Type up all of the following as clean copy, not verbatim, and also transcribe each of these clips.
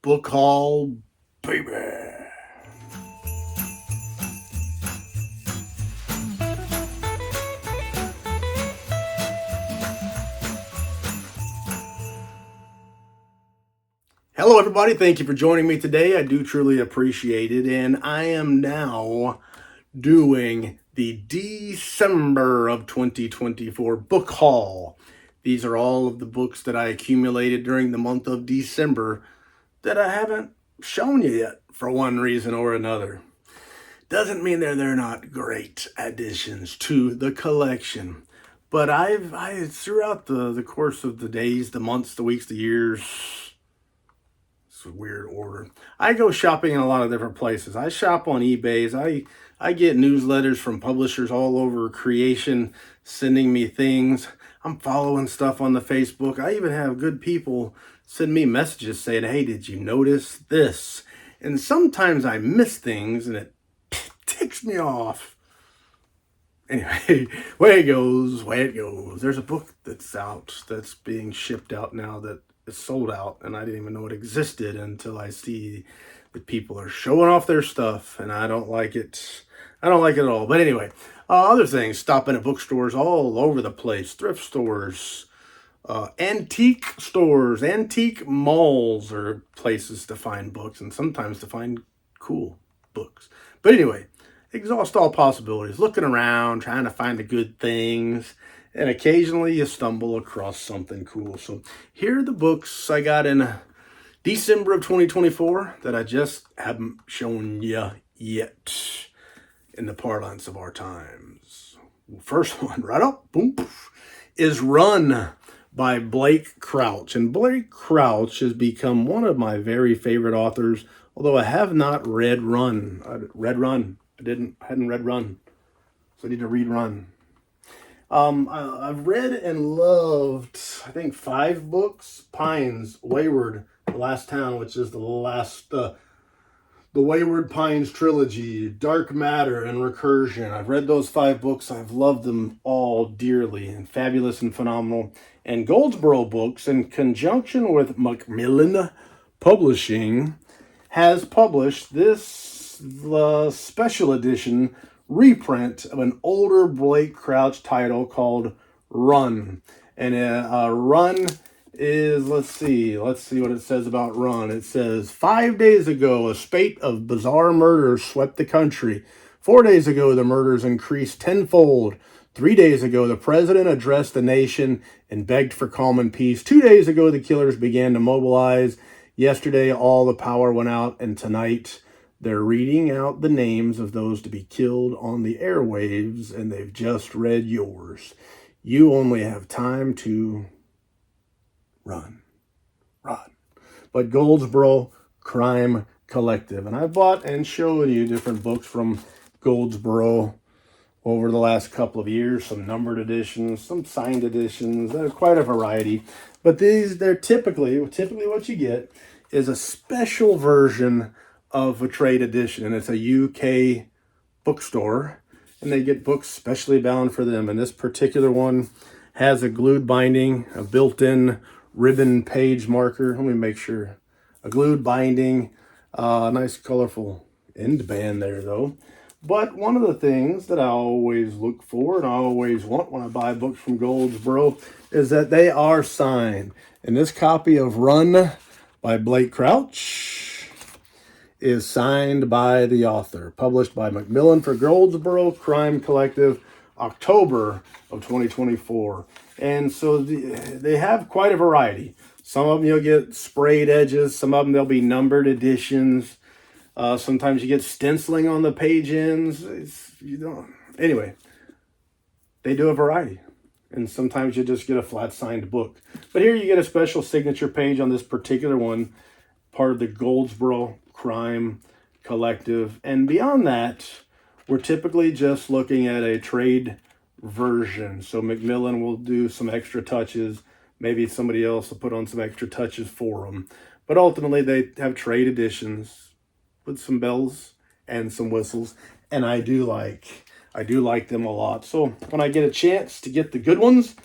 book haul, baby. Hello, everybody. Thank you for joining me today. I do truly appreciate it. And I am now doing the December of 2024 book haul. These are all of the books that I accumulated during the month of December that I haven't shown you yet for one reason or another. Doesn't mean they're not great additions to the collection. But I throughout the course of the days, the months, the weeks, the years, it's a weird order, I go shopping in a lot of different places. I shop on eBay's. I get newsletters from publishers all over creation sending me things. I'm following stuff on the Facebook. I even have good people send me messages saying, hey, did you notice this? And sometimes I miss things and it ticks me off. Anyway, way it goes. There's a book that's out, that's being shipped out now, that is sold out, and I didn't even know it existed until I see that people are showing off their stuff, and I don't like it. I don't like it at all. But anyway, other things, stopping at bookstores all over the place, thrift stores, antique stores, antique malls are places to find books and sometimes to find cool books. But anyway, exhaust all possibilities, looking around, trying to find the good things, and occasionally you stumble across something cool. So here are the books I got in December of 2024 that I just haven't shown you yet in the parlance of our times. First one, right up, boom, is Run by Blake Crouch. And Blake Crouch has become one of my very favorite authors, although I have not read Run. I hadn't read Run, so I need to read Run. I've read and loved, I think, 5 books. Pines, Wayward, The Last Town, which is the Wayward Pines trilogy, Dark Matter, and Recursion. I've read those 5 books. I've loved them all dearly, and fabulous and phenomenal. And Goldsboro Books, in conjunction with McCammon Publishing, has published this special edition reprint of an older Blake Crouch title called Run. And Run is, let's see what it says about Run. It says, 5 days ago, a spate of bizarre murders swept the country. 4 days ago, the murders increased tenfold. 3 days ago, the president addressed the nation and begged for calm and peace. 2 days ago, the killers began to mobilize. Yesterday, all the power went out, and tonight they're reading out the names of those to be killed on the airwaves, and they've just read yours. You only have time to run. But Goldsboro Crime Collective. And I bought and showed you different books from Goldsboro over the last couple of years. Some numbered editions, some signed editions. There's quite a variety. But they're typically what you get is a special version of a trade edition. And it's a UK bookstore. And they get books specially bound for them. And this particular one has a glued binding, a built-in ribbon page marker. Let me make sure. A glued binding, nice colorful end band there though. But one of the things that I always look for and I always want when I buy books from Goldsboro is that they are signed. And this copy of Run by Blake Crouch is signed by the author, published by Macmillan for Goldsboro Crime Collective, October of 2024. And so they have quite a variety. Some of them you'll get sprayed edges. Some of them they'll be numbered editions. Sometimes you get stenciling on the page ends. Anyway, they do a variety. And sometimes you just get a flat signed book. But here you get a special signature page on this particular one, part of the Goldsboro Crime Collective. And beyond that, we're typically just looking at a trade version. So Macmillan will do some extra touches. Maybe somebody else will put on some extra touches for them. But ultimately, they have trade editions with some bells and some whistles. And I do like them a lot. So when I get a chance to get the good ones,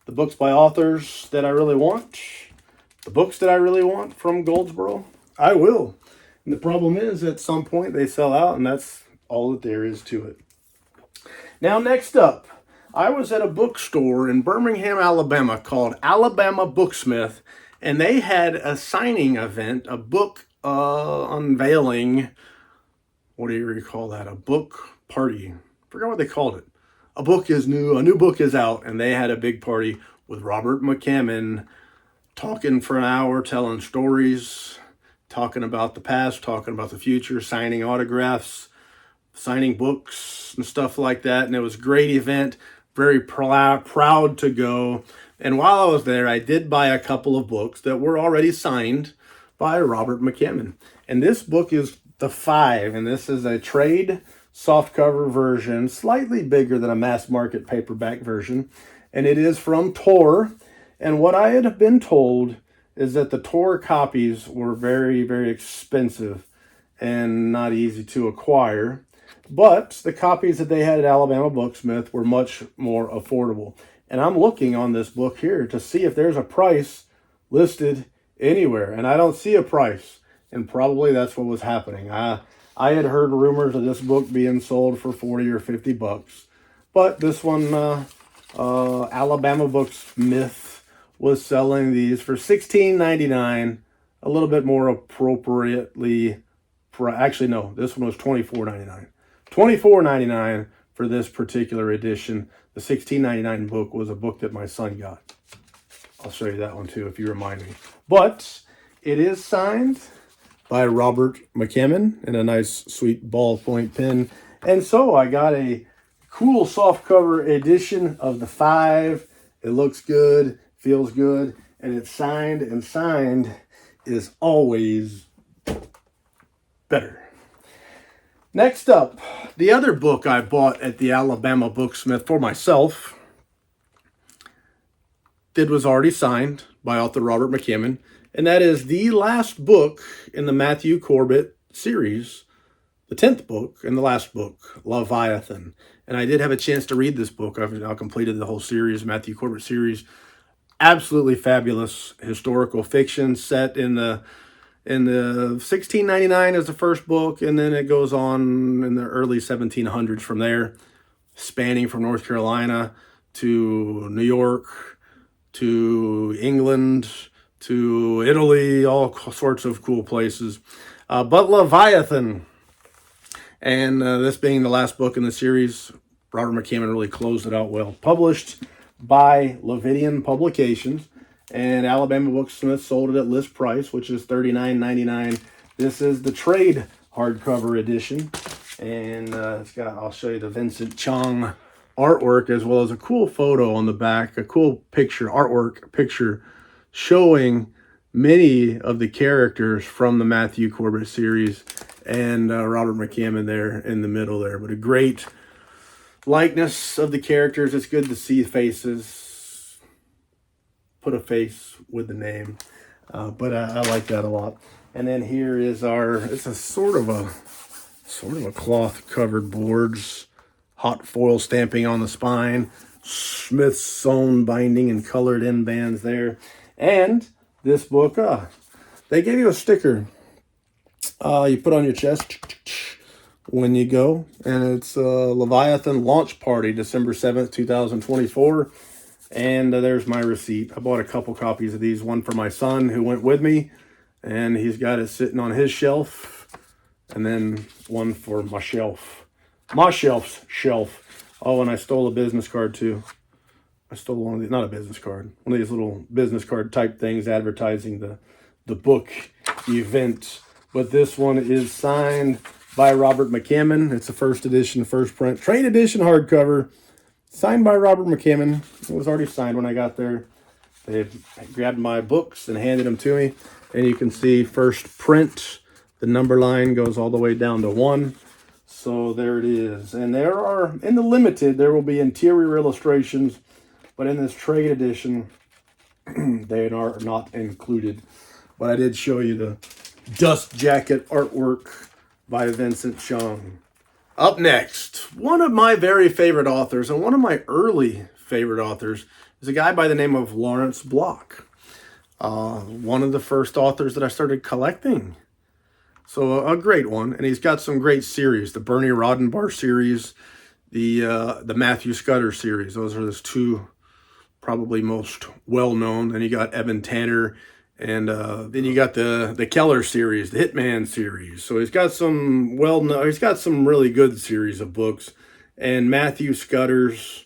the books by authors that I really want, the books that I really want from Goldsboro, I will. And the problem is, at some point they sell out, and that's all that there is to it. Now, next up, I was at a bookstore in Birmingham, Alabama called Alabama Booksmith, and they had a signing event, a book unveiling. What do you recall that? A book party. Forgot what they called it. A book is new. A new book is out, and they had a big party with Robert McCammon talking for an hour, telling stories, talking about the past, talking about the future, signing autographs, signing books and stuff like that. And it was a great event. Very proud to go. And while I was there, I did buy a couple of books that were already signed by Robert McCammon. And this book is The Five, and this is a trade softcover version, slightly bigger than a mass market paperback version. And it is from Tor. And what I had been told is that the Tor copies were very, very expensive and not easy to acquire. But the copies that they had at Alabama Booksmith were much more affordable. And I'm looking on this book here to see if there's a price listed anywhere. And I don't see a price. And probably that's what was happening. I had heard rumors of this book being sold for 40 or 50 bucks. But this one, Alabama Booksmith, was selling these for $16.99, a little bit more appropriately. Actually, no, this one was $24.99. $24.99 for this particular edition. The $16.99 book was a book that my son got. I'll show you that one too if you remind me. But it is signed by Robert McCammon in a nice, sweet ballpoint pen. And so I got a cool softcover edition of The Five. It looks good, feels good, and it's signed, and signed is always better. Next up, the other book I bought at the Alabama Booksmith for myself, it was already signed by author Robert McCammon, and that is the last book in the Matthew Corbett series, the 10th book and the last book, Leviathan. And I did have a chance to read this book. I've now completed the whole series, Matthew Corbett series. Absolutely fabulous historical fiction set in the 1699 is the first book, and then it goes on in the early 1700s from there, spanning from North Carolina to New York to England to Italy, all sorts of cool places. But Leviathan, and this being the last book in the series, Robert McCammon really closed it out well. Published by Leviathan Publications. And Alabama Booksmith sold it at list price, which is $39.99. This is the trade hardcover edition. And it's got, I'll show you the Vincent Chong artwork as well as a cool photo on the back, a cool picture, artwork picture showing many of the characters from the Matthew Corbett series and Robert McCammon there in the middle there. But a great likeness of the characters. It's good to see faces. Put a face with the name, but I like that a lot. And then here is it's a sort of a cloth covered boards, hot foil stamping on the spine, Smith's sewn binding and colored end bands there. And this book, they gave you a sticker you put on your chest when you go, and it's Leviathan launch party, December 7th, 2024. And there's my receipt. I bought a couple copies of these, one for my son who went with me, and he's got it sitting on his shelf, and then one for my shelf's shelf. Oh, and I stole a business card too. I stole one of these, not a business card, one of these little business card type things advertising the book event. But this one is signed by Robert McCammon. It's a first edition, first print, trade edition hardcover. Signed by Robert McCammon. It was already signed when I got there. They grabbed my books and handed them to me. And you can see first print. The number line goes all the way down to 1. So there it is. And there are, in the limited, there will be interior illustrations. But in this trade edition, they are not included. But I did show you the dust jacket artwork by Vincent Chong. Up next, one of my very favorite authors, and one of my early favorite authors, is a guy by the name of Lawrence Block. One of the first authors that I started collecting So a great one, and he's got some great series: the Bernie Roddenberry series, the Matthew Scutter series. Those are his two probably most well known. Then you got Evan Tanner, and then you got the Keller series, the Hitman series. So he's got some he's got some really good series of books, and Matthew Scudder's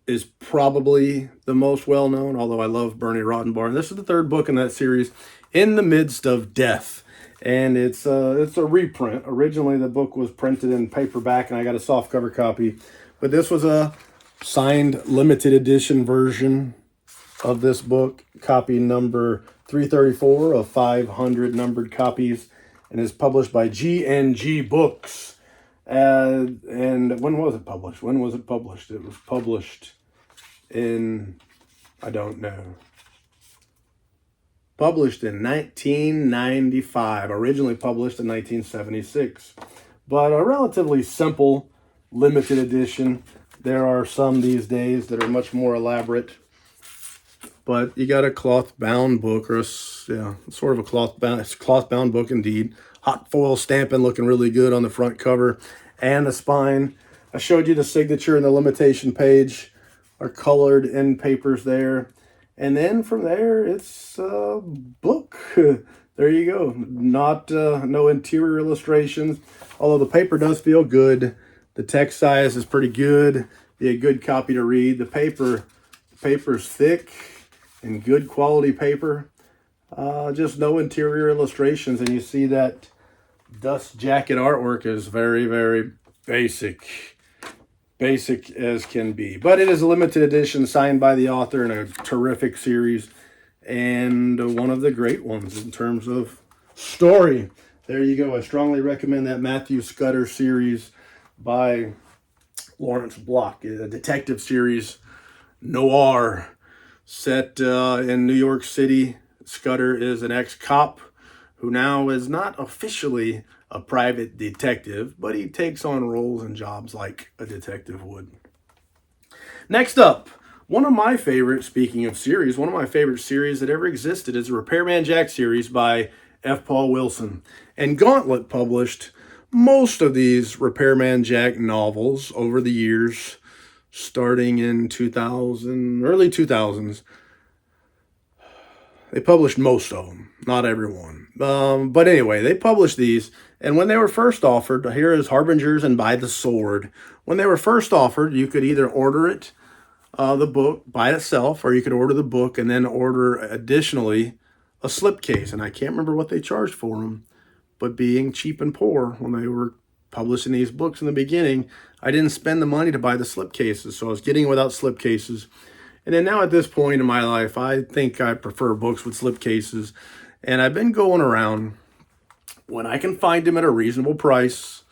is probably the most well known. Although I love Bernie Roddenberry, and this is the third book in that series, In the Midst of Death. And it's a reprint. Originally, the book was printed in paperback, and I got a softcover copy. But this was a signed limited edition version of this book, copy number 334 of 500 numbered copies, and is published by G&G Books. And when was it published? When was it published? It was published in, I don't know. Published in 1995, originally published in 1976. But a relatively simple, limited edition. There are some these days that are much more elaborate. But you got a cloth-bound book, or sort of a cloth-bound book indeed. Hot foil stamping, looking really good on the front cover and the spine. I showed you the signature and the limitation page are colored in papers there. And then from there, it's a book. There you go. Not no interior illustrations, although the paper does feel good. The text size is pretty good. Be a good copy to read. The paper's thick and good quality paper. Just no interior illustrations, and you see that dust jacket artwork is very, very basic as can be. But it is a limited edition signed by the author in a terrific series, and one of the great ones in terms of story. There you go. I strongly recommend that Matthew Scudder series by Lawrence Block, a detective series, Noir, set in New York City. Scudder is an ex-cop who now is not officially a private detective, but he takes on roles and jobs like a detective would. Next up, one of my favorite, speaking of series, one of my favorite series that ever existed is the Repairman Jack series by F. Paul Wilson. And Gauntlet published most of these Repairman Jack novels over the years, starting in early 2000s. They published most of them, not everyone. But anyway, they published these, and when they were first offered, here is Harbingers and By the Sword. When they were first offered, you could either order it, the book by itself, or you could order the book and then order additionally a slipcase. And I can't remember what they charged for them, but being cheap and poor when they were publishing these books in the beginning, I didn't spend the money to buy the slipcases, so I was getting without slipcases. And then now at this point in my life, I think I prefer books with slipcases. And I've been going around, when I can find them at a reasonable price,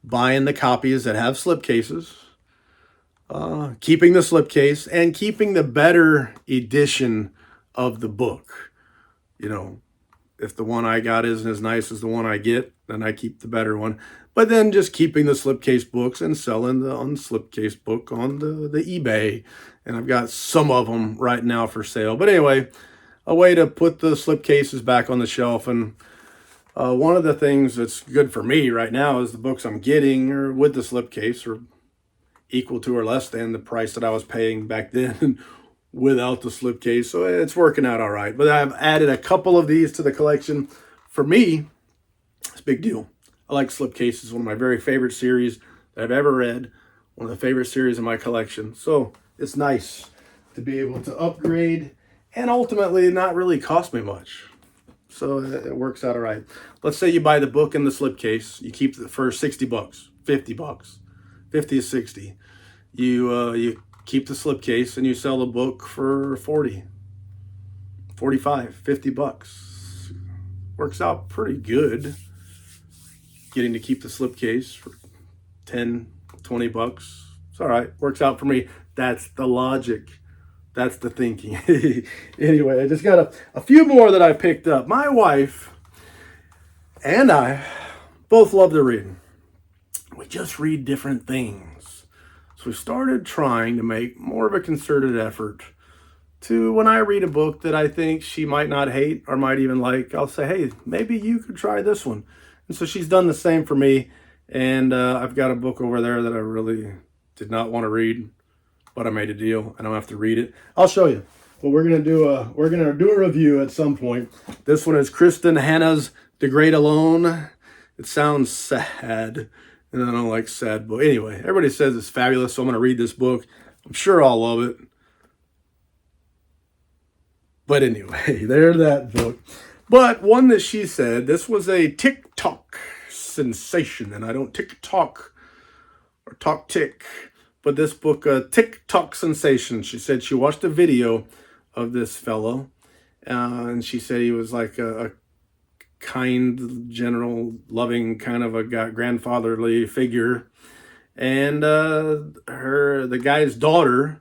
buying the copies that have slipcases, keeping the slipcase, and keeping the better edition of the book. You know, if the one I got isn't as nice as the one I get, then I keep the better one. But then just keeping the slipcase books and selling the unslipcase book on the eBay. And I've got some of them right now for sale. But anyway, a way to put the slipcases back on the shelf. And one of the things that's good for me right now is the books I'm getting or with the slipcase are equal to or less than the price that I was paying back then without the slipcase. So it's working out all right. But I've added a couple of these to the collection. For me, it's a big deal. I like slipcases, one of my very favorite series that I've ever read, one of the favorite series in my collection. So it's nice to be able to upgrade and ultimately not really cost me much. So it works out all right. Let's say you buy the book in the slipcase. You keep it for $60, $50, 50 to 60. You keep the slipcase and you sell the book for 40, 45, 50 bucks. Works out pretty good. Getting to keep the slipcase for 10, 20 bucks. It's all right. Works out for me. That's the logic. That's the thinking. Anyway, I just got a few more that I picked up. My wife and I both love to read. We just read different things. So we started trying to make more of a concerted effort to when I read a book that I think she might not hate or might even like, I'll say, hey, maybe you could try this one. And so she's done the same for me. And I've got a book over there that I really did not want to read, but I made a deal. I don't have to read it. I'll show you. But we're gonna do a review at some point. This one is Kristen Hanna's The Great Alone. It sounds sad, and I don't like sad books. Anyway, everybody says it's fabulous, so I'm gonna read this book. I'm sure I'll love it. But anyway, there's that book. But one that she said, this was a TikTok sensation, and I don't TikTok or talk tick, but this book, a TikTok sensation. She said she watched a video of this fellow, and she said he was like a kind, general, loving kind of a grandfatherly figure, and the guy's daughter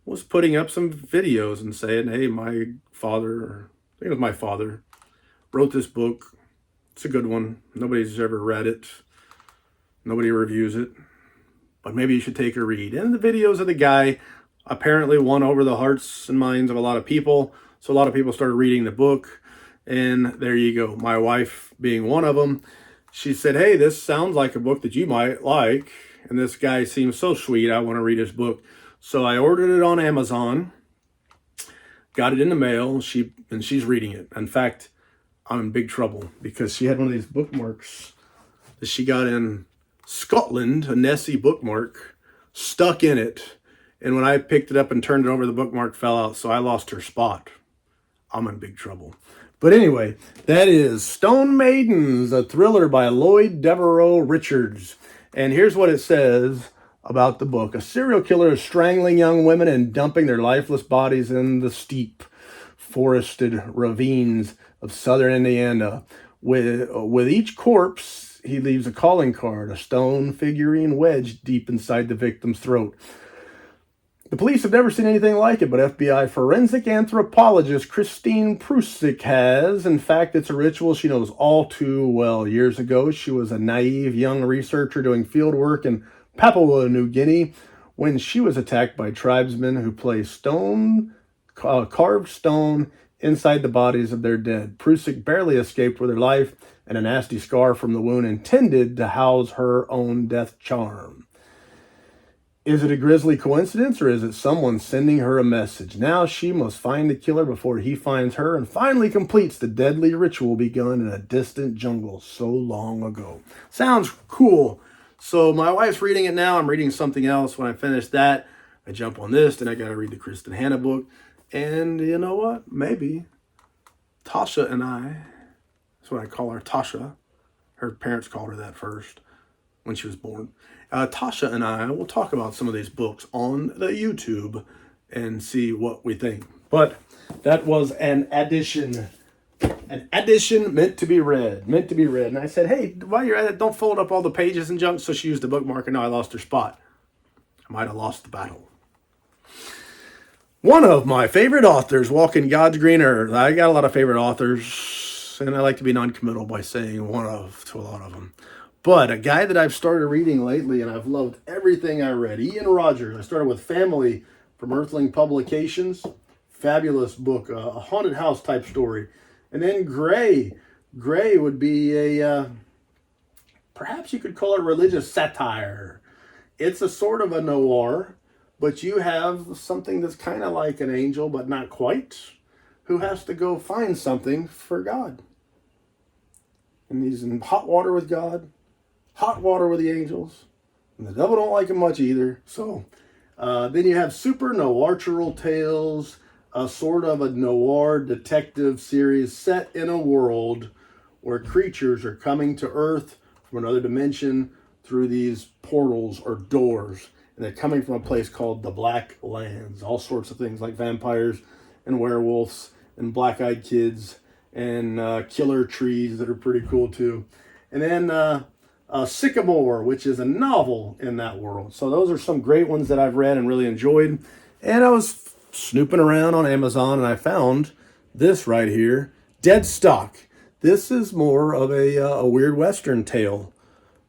was putting up some videos and saying, hey, my father, I think it was my father, wrote this book. It's a good one. Nobody's ever read it. Nobody reviews it. But maybe you should take a read. And the videos of the guy apparently won over the hearts and minds of a lot of people. So a lot of people started reading the book. And there you go. My wife being one of them. She said, hey, this sounds like a book that you might like. And this guy seems so sweet. I want to read his book. So I ordered it on Amazon. Got it in the mail. She's reading it. In fact, I'm in big trouble because she had one of these bookmarks that she got in Scotland, a Nessie bookmark, stuck in it. And when I picked it up and turned it over, the bookmark fell out, so I lost her spot. I'm in big trouble. But anyway, that is Stone Maidens, a thriller by Lloyd Devereaux Richards. And here's what it says about the book. A serial killer is strangling young women and dumping their lifeless bodies in the steep, forested ravines of southern Indiana. With each corpse, he leaves a calling card, a stone figurine wedged deep inside the victim's throat. The police have never seen anything like it, but FBI forensic anthropologist Christine Prusik has. In fact, it's a ritual she knows all too well. Years ago, she was a naive young researcher doing field work in Papua New Guinea when she was attacked by tribesmen who placed carved stone inside the bodies of their dead. Prusik barely escaped with her life, and a nasty scar from the wound intended to house her own death charm. Is it a grisly coincidence, or is it someone sending her a message? Now she must find the killer before he finds her and finally completes the deadly ritual begun in a distant jungle so long ago. Sounds cool. So my wife's reading it now. I'm reading something else. When I finish that, I jump on this, and I got to read the Kristen Hanna book. And you know what? Maybe Tasha and I, that's what I call her, Tasha. Her parents called her that first when she was born. Tasha and I will talk about some of these books on the YouTube and see what we think. But that was an addition meant to be read. And I said, hey, while you're at it, don't fold up all the pages and junk. So she used a bookmark, and now I lost her spot. I might have lost the battle. One of my favorite authors, walking God's green earth. I got a lot of favorite authors, and I like to be non-committal by saying one of to a lot of them. But a guy that I've started reading lately, and I've loved everything I read, Ian Rogers. I started with Family from Earthling Publications. Fabulous book, a haunted house type story. And then Gray. Gray would be a, perhaps you could call it religious satire. It's a sort of a noir, but you have something that's kind of like an angel, but not quite, who has to go find something for God. And he's in hot water with God, hot water with the angels, and the devil don't like him much either. So then you have supernatural tales, a sort of a noir detective series set in a world where creatures are coming to Earth from another dimension through these portals or doors. And they're coming from a place called the Black Lands. All sorts of things like vampires and werewolves and black-eyed kids and killer trees that are pretty cool too. And then Sycamore, which is a novel in that world. So those are some great ones that I've read and really enjoyed. And I was snooping around on Amazon, and I found this right here, Dead Stock. This is more of a weird Western tale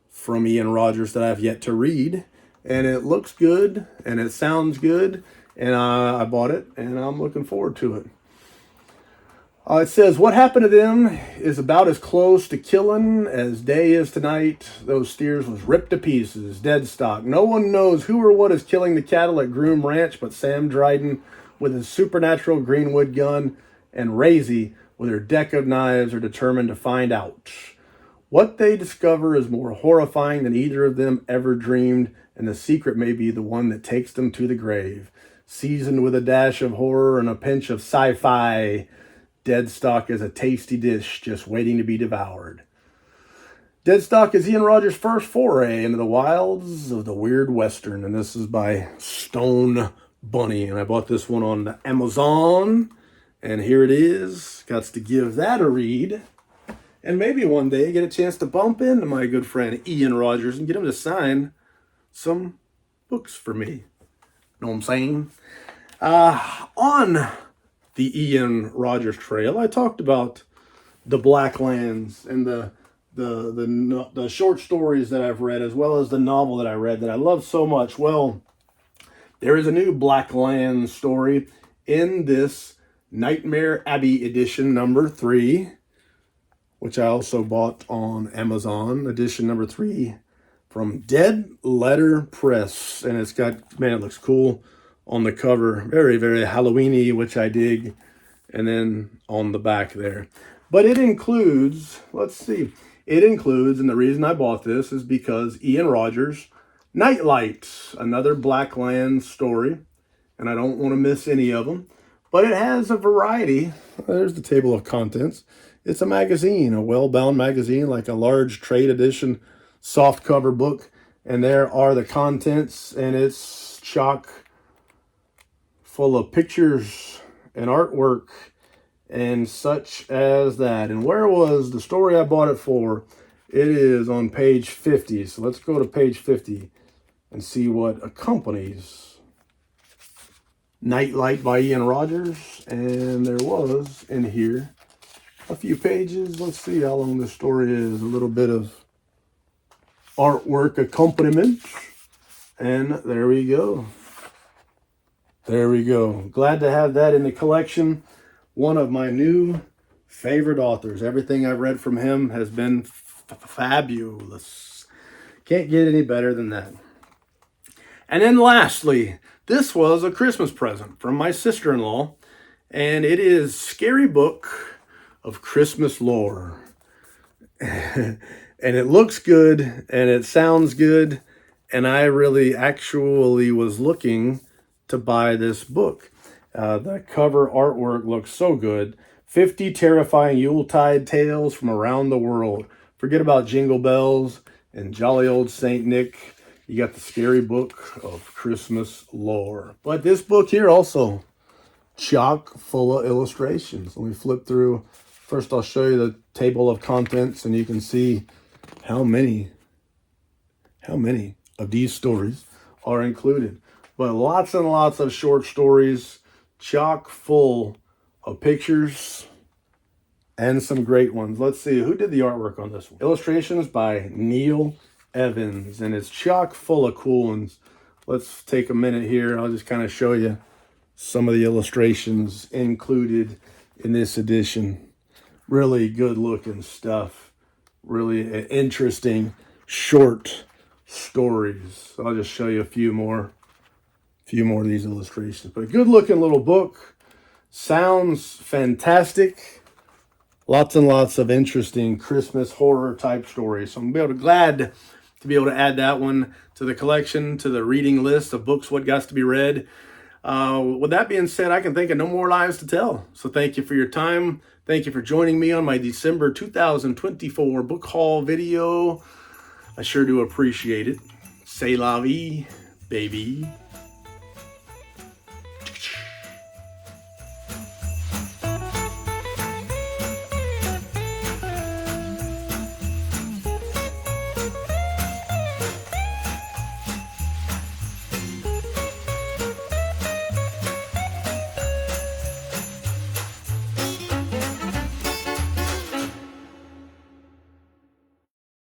from Ian Rogers that I've yet to read. And it looks good, and it sounds good, And I bought it, and I'm looking forward to it. It says, what happened to them is about as close to killing as day is tonight. Those steers was ripped to pieces, dead stock. No one knows who or what is killing the cattle at Groom Ranch but Sam Dryden with his supernatural greenwood gun, and Razy with her deck of knives are determined to find out. What they discover is more horrifying than either of them ever dreamed, and the secret may be the one that takes them to the grave. Seasoned with a dash of horror and a pinch of sci-fi, Deadstock is a tasty dish just waiting to be devoured. Deadstock is Ian Rogers' first foray into the wilds of the weird western, and this is by Stone Bunny. And I bought this one on Amazon, and here it is. Got to give that a read, and maybe one day get a chance to bump into my good friend Ian Rogers and get him to sign some books for me. Know what I'm saying? On the Ian Rogers trail, I talked about the Black Lands and the short stories that I've read, as well as the novel that I read that I love so much. Well, there is a new Black Lands story in this Nightmare Abbey edition number 3, which I also bought on Amazon, edition number 3 from Dead Letter Press. And it's got, man, it looks cool on the cover. Very, very Halloween-y, which I dig. And then on the back there. But it includes, let's see, it includes, and the reason I bought this is because Ian Rogers' Nightlight, another Black Lands story. And I don't want to miss any of them. But it has a variety. There's the table of contents. It's a magazine, a well-bound magazine, like a large trade edition softcover book. And there are the contents, and it's chock full of pictures and artwork and such as that. And where was the story I bought it for? It is on page 50. So let's go to page 50 and see what accompanies Nightlight by Ian Rogers. And there was in here a few pages. Let's see how long this story is. A little bit of artwork accompaniment. And there we go. There we go. Glad to have that in the collection. One of my new favorite authors. Everything I've read from him has been fabulous. Can't get any better than that. And then lastly, this was a Christmas present from my sister-in-law. And it is Scary Book of Christmas Lore. And it looks good and it sounds good. And I really actually was looking to buy this book. The cover artwork looks so good. 50 terrifying Yuletide tales from around the world. Forget about Jingle Bells and jolly old Saint Nick. You got the Scary Book of Christmas Lore. But this book here also chock full of illustrations. Let me flip through. First, I'll show you the table of contents, and you can see how many of these stories are included. But lots and lots of short stories, chock full of pictures, and some great ones. Let's see, who did the artwork on this one? Illustrations by Neil Evans, and it's chock full of cool ones. Let's take a minute here. I'll just kind of show you some of the illustrations included in this edition. Really good looking stuff. Really interesting short stories. So I'll just show you a few more of these illustrations. But a good looking little book. Sounds fantastic. Lots and lots of interesting Christmas horror type stories. So I'm glad to be able to add that one to the collection, to the reading list of books what got to be read. With that being said, I can think of no more lies to tell. So thank you for your time. Thank you for joining me on my December 2024 book haul video. I sure do appreciate it. C'est la vie, baby.